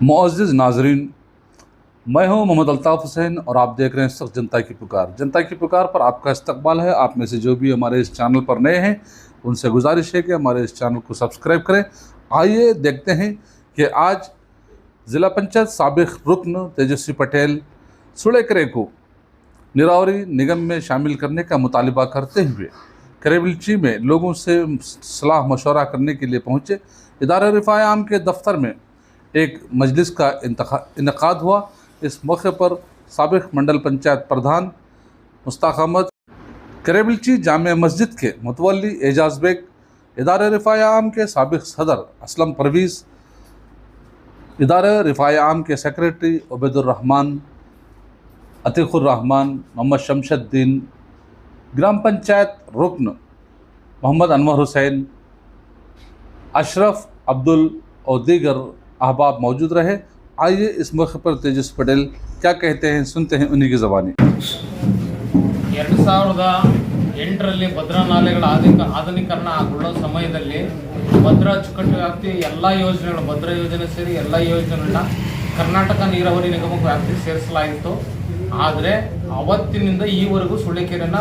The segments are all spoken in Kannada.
मुअज़्ज़िज़ नाज़रीन, मैं हूं मोहम्मद अल्ताफ़ हुसैन और आप देख रहे हैं सख्त जनता की पुकार। जनता की पुकार पर आपका इस्तकबाल है। आप में से जो भी हमारे इस चैनल पर नए हैं उनसे गुजारिश है कि हमारे इस चैनल को सब्सक्राइब करें। आइए देखते हैं कि आज ज़िला पंचायत साबिक़ रुकन तेजस्वी पटेल सुड़ेकरे को निरावरी निगम में शामिल करने का मुतालबा करते हुए करेबिलची में लोगों से सलाह मशवरा करने के लिए पहुँचे। इदारा रिफ़ाए आम के दफ्तर में एक मजलिस का इनकाद हुआ। इस मौके पर साबिक़ मंडल पंचायत प्रधान मुश्ताक अहमद, करेबिलची जामे मस्जिद के मुतवल्ली एजाज़ बेग, इदारा रिफ़ाए आम के साबिक़ सदर असलम परवीज़, इदारा रिफ़ाए आम के सेक्रेटरी उबैदुर्रहमान, अतीक़ुर्रहमान, मोहम्मद शमशुद्दीन, ग्राम पंचायत रुकन मोहम्मद अनवर हुसैन, अशरफ अब्दुल और दीगर अहबाब मौजूद रहे। आइए इस मौके पर तेजस्वी पटेल क्या कहते हैं, सुनते हैं उन्हीं की ज़बानी। 2008 ಭದ್ರಾ ನಾಲೆಗಳ ಆಧುನೀಕರಣಗೊಳ್ಳೋ ಸಮಯದಲ್ಲಿ ಭದ್ರಾ ಅಚ್ಚುಕಟ್ಟು ವ್ಯಾಪ್ತಿ ಎಲ್ಲ ಯೋಜನೆಗಳು, ಭದ್ರಾ ಯೋಜನೆ ಸೇರಿ ಎಲ್ಲ ಯೋಜನೆಗಳನ್ನ ಕರ್ನಾಟಕ ನೀರಾವರಿ ನಿಗಮಕ್ಕೆ ವ್ಯಾಪ್ತಿಗೆ ಸೇರಿಸಲಾಯಿತು. ಆದರೆ ಅವತ್ತಿನಿಂದ ಈವರೆಗೂ ಸುಳ್ಳೆಕೆರೆನ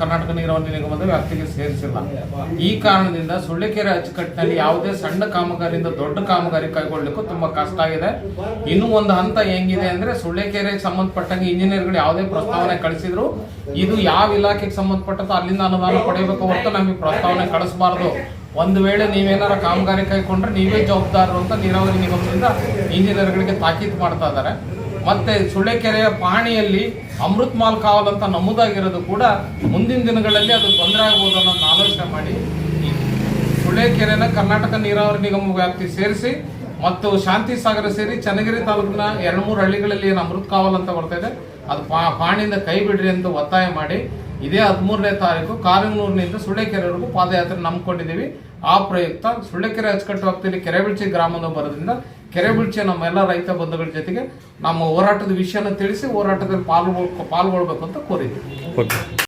ಕರ್ನಾಟಕ ನೀರಾವರಿ ನಿಗಮದ ವ್ಯಾಪ್ತಿಗೆ ಸೇರಿಸಿಲ್ಲ. ಈ ಕಾರಣದಿಂದ ಸುಳ್ಳೆಕೆರೆ ಅಚ್ಚುಕಟ್ಟಿನಲ್ಲಿ ಯಾವುದೇ ಸಣ್ಣ ಕಾಮಗಾರಿಯಿಂದ ದೊಡ್ಡ ಕಾಮಗಾರಿ ಕೈಗೊಳ್ಳಲಿಕ್ಕೂ ತುಂಬಾ ಕಷ್ಟ ಆಗಿದೆ. ಇನ್ನೂ ಒಂದು ಹಂತ ಹೆಂಗಿದೆ ಅಂದ್ರೆ, ಸುಳ್ಳೆಕೆರೆಗೆ ಸಂಬಂಧಪಟ್ಟಂಗೆ ಇಂಜಿನಿಯರ್ಗಳು ಯಾವುದೇ ಪ್ರಸ್ತಾವನೆ ಕಳಿಸಿದ್ರು ಇದು ಯಾವ ಇಲಾಖೆಗೆ ಸಂಬಂಧಪಟ್ಟದ್ದು ಅಲ್ಲಿಂದ ಅನುದಾನ ಪಡೆಯಬೇಕು ಹೊರತು ನಮಗೆ ಪ್ರಸ್ತಾವನೆ ಕಳಿಸಬಾರ್ದು. ಒಂದು ವೇಳೆ ನೀವೇನಾರ ಕಾಮಗಾರಿ ಕೈಗೊಂಡ್ರೆ ನೀವೇ ಜವಾಬ್ದಾರರು ಅಂತ ನೀರಾವರಿ ನಿಗಮದಿಂದ ಇಂಜಿನಿಯರ್ಗಳಿಗೆ ತಾಕೀತು ಮಾಡ್ತಾ ಇದ್ದಾರೆ. ಮತ್ತೆ ಸುಳ್ಳೆಕೆರೆಯ ಪಾಣಿಯಲ್ಲಿ ಅಮೃತ್ ಮಾಲ್ ಕಾವಲ್ ಅಂತ ನಮೂದಾಗಿರೋದು ಕೂಡ ಮುಂದಿನ ದಿನಗಳಲ್ಲಿ ಅದು ತೊಂದರೆ ಆಗ್ಬೋದು ಅನ್ನೋದನ್ನ ಆಲೋಚನೆ ಮಾಡಿ ಸುಳ್ಳೆಕೆರೆನ ಕರ್ನಾಟಕ ನೀರಾವರಿ ನಿಗಮ ವ್ಯಾಪ್ತಿ ಸೇರಿಸಿ ಮತ್ತು ಶಾಂತಿ ಸಾಗರ ಸೇರಿ ಚನ್ನಗಿರಿ ತಾಲೂಕಿನ 2-3 ಹಳ್ಳಿಗಳಲ್ಲಿ ಏನು ಅಮೃತ್ ಕಾವಲ್ ಅಂತ ಬರ್ತಾ ಇದೆ ಅದು ಪಾಣಿಯಿಂದ ಕೈ ಬಿಡ್ರಿ ಅಂತ ಒತ್ತಾಯ ಮಾಡಿ ಇದೇ 13ನೇ ತಾರೀಕು ಕಾರಿಂಗನೂರಿನಿಂದ ಸುಳ್ಳೆಕೆರೆವರೆಗೂ ಪಾದಯಾತ್ರೆ ನಂಬಿಕೊಂಡಿದ್ದೀವಿ. ಆ ಪ್ರಯುಕ್ತ ಸುಳ್ಳೆಕೆರೆ ಅಚ್ಚುಕಟ್ಟು ವ್ಯಾಪ್ತಿಯಲ್ಲಿ ಕೆರೆಬಿಳ್ಚಿ ಗ್ರಾಮದ ಬರೋದ್ರಿಂದ ಕೆರೆಬಿಳ್ಚಿಯ ನಮ್ಮೆಲ್ಲ ರೈತ ಬಂಧುಗಳ ಜೊತೆಗೆ ನಮ್ಮ ಹೋರಾಟದ ವಿಷಯನ ತಿಳಿಸಿ ಹೋರಾಟದಲ್ಲಿ ಪಾಲ್ಗೊಳ್ಬೇಕು ಅಂತ ಕೋರಿದ್ದೀವಿ.